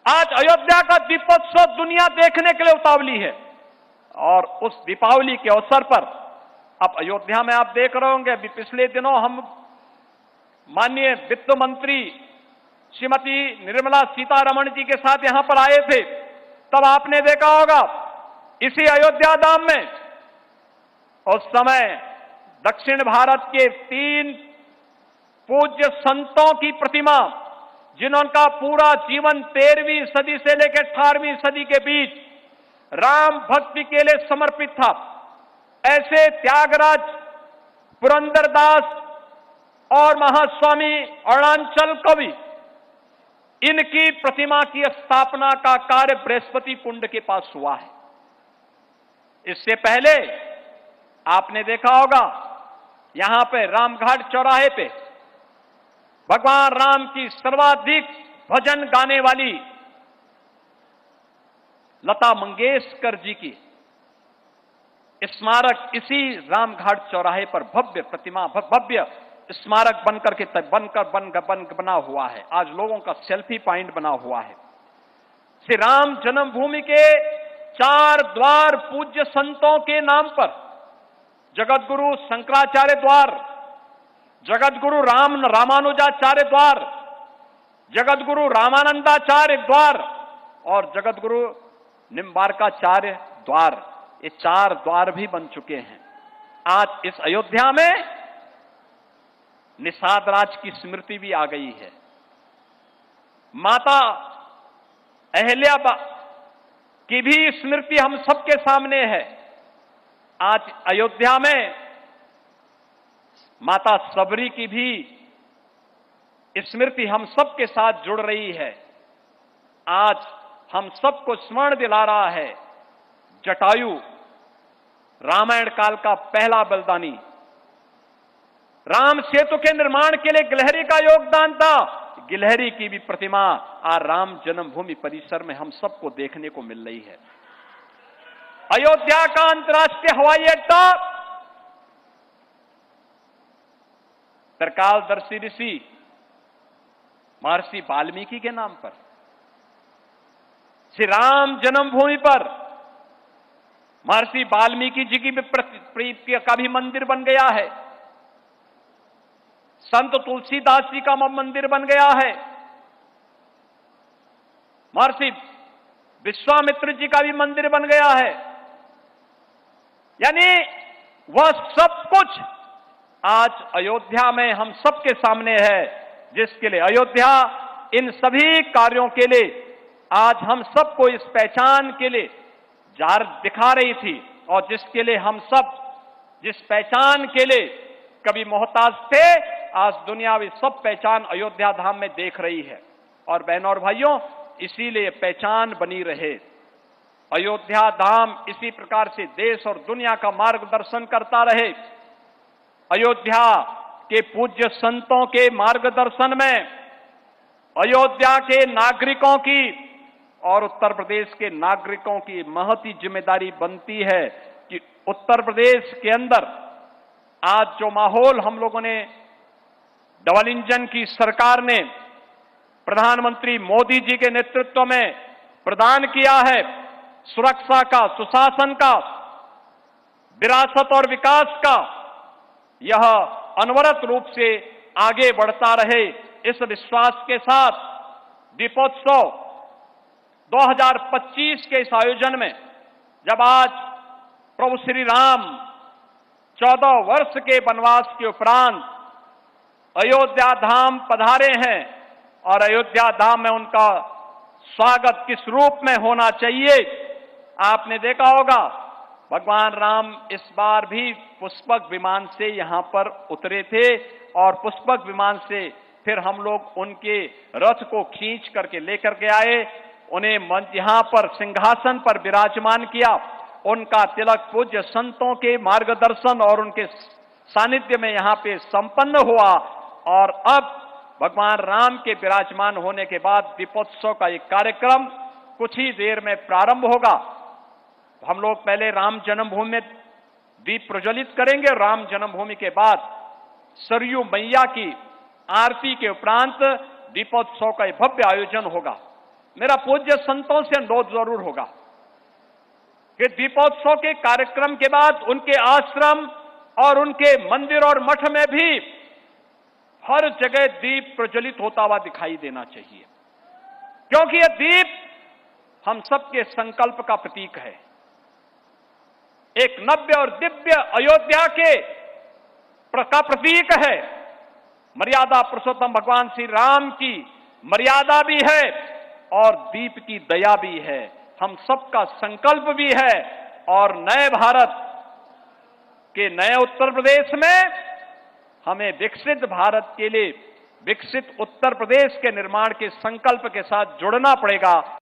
आज अयोध्या का दीपोत्सव दुनिया देखने के लिए उतावली है और उस दीपावली के अवसर पर अब अयोध्या में आप देख रहे होंगे, अभी पिछले दिनों हम माननीय वित्त मंत्री श्रीमती निर्मला सीतारमण जी के साथ यहां पर आए थे। तब आपने देखा होगा इसी अयोध्या धाम में उस समय दक्षिण भारत के 3 पूज्य संतों की प्रतिमा, जिनका पूरा जीवन 13वीं सदी से लेकर 18वीं सदी के बीच राम भक्ति के लिए समर्पित था, ऐसे त्यागराज, पुरंदरदास और महास्वामी अरुणाचल कवि, इनकी प्रतिमा की स्थापना का कार्य बृहस्पति कुंड के पास हुआ है। इससे पहले आपने देखा होगा यहां पे रामघाट चौराहे पे भगवान राम की सर्वाधिक भजन गाने वाली लता मंगेशकर जी की स्मारक इसी रामघाट चौराहे पर भव्य प्रतिमा, भव्य स्मारक बना हुआ है। आज लोगों का सेल्फी पॉइंट बना हुआ है। श्री राम जन्मभूमि के 4 द्वार पूज्य संतों के नाम पर, जगतगुरु शंकराचार्य द्वार, जगतगुरु रामानुजाचार्य द्वार, जगतगुरु रामानंदाचार्य द्वार और जगतगुरु निम्बारकाचार्य द्वार, ये 4 द्वार भी बन चुके हैं। आज इस अयोध्या में निषाद राज की स्मृति भी आ गई है। माता अहिल्या की भी स्मृति हम सबके सामने है। आज अयोध्या में माता सबरी की भी स्मृति हम सबके साथ जुड़ रही है। आज हम सबको स्मरण दिला रहा है जटायु, रामायण काल का पहला बलिदानी। राम सेतु के निर्माण के लिए गिलहरी का योगदान था। गिलहरी की भी प्रतिमा आज राम जन्मभूमि परिसर में हम सबको देखने को मिल रही है। अयोध्या का अंतर्राष्ट्रीय हवाई अड्डा त्रिकालदर्शी ऋषि महर्षि वाल्मीकि के नाम पर, श्री राम जन्मभूमि पर महर्षि वाल्मीकि जी की प्रीति का भी मंदिर बन गया है। संत तुलसीदास जी का मंदिर बन गया है। महर्षि विश्वामित्र जी का भी मंदिर बन गया है। यानी वह सब कुछ आज अयोध्या में हम सबके सामने है, जिसके लिए अयोध्या इन सभी कार्यों के लिए आज हम सबको इस पहचान के लिए जार दिखा रही थी और जिसके लिए हम सब जिस पहचान के लिए कभी मोहताज थे, आज दुनियावी सब पहचान अयोध्या धाम में देख रही है। और बहनों और भाइयों, इसीलिए पहचान बनी रहे। अयोध्या धाम इसी प्रकार से देश और दुनिया का मार्गदर्शन करता रहे। अयोध्या के पूज्य संतों के मार्गदर्शन में अयोध्या के नागरिकों की और उत्तर प्रदेश के नागरिकों की महती जिम्मेदारी बनती है कि उत्तर प्रदेश के अंदर आज जो माहौल हम लोगों ने डबल इंजन की सरकार ने प्रधानमंत्री मोदी जी के नेतृत्व में प्रदान किया है, सुरक्षा का, सुशासन का, विरासत और विकास का, यह अनवरत रूप से आगे बढ़ता रहे। इस विश्वास के साथ दीपोत्सव 2025 के इस आयोजन में जब आज प्रभु श्री राम 14 वर्ष के वनवास के उपरांत अयोध्या धाम पधारे हैं और अयोध्या धाम में उनका स्वागत किस रूप में होना चाहिए, आपने देखा होगा भगवान राम इस बार भी पुष्पक विमान से यहां पर उतरे थे और पुष्पक विमान से फिर हम लोग उनके रथ को खींच करके लेकर के आए, उन्हें यहां पर सिंहासन पर विराजमान किया। उनका तिलक पूज्य संतों के मार्गदर्शन और उनके सानिध्य में यहां पे संपन्न हुआ और अब भगवान राम के विराजमान होने के बाद दीपोत्सव का एक कार्यक्रम कुछ ही देर में प्रारंभ होगा। हम लोग पहले राम जन्मभूमि में दीप प्रज्वलित करेंगे और राम जन्मभूमि के बाद सरयू मैया की आरती के उपरांत दीपोत्सव का भव्य आयोजन होगा। मेरा पूज्य संतों से अनुरोध जरूर होगा कि दीपोत्सव के कार्यक्रम के बाद उनके आश्रम और उनके मंदिर और मठ में भी हर जगह दीप प्रज्वलित होता हुआ दिखाई देना चाहिए, क्योंकि यह दीप हम सबके संकल्प का प्रतीक है। एक नव्य और दिव्य अयोध्या का प्रतीक है। मर्यादा पुरुषोत्तम भगवान श्री राम की मर्यादा भी है और दीप की दया भी है, हम सबका संकल्प भी है। और नए भारत के नए उत्तर प्रदेश में हमें विकसित भारत के लिए विकसित उत्तर प्रदेश के निर्माण के संकल्प के साथ जुड़ना पड़ेगा।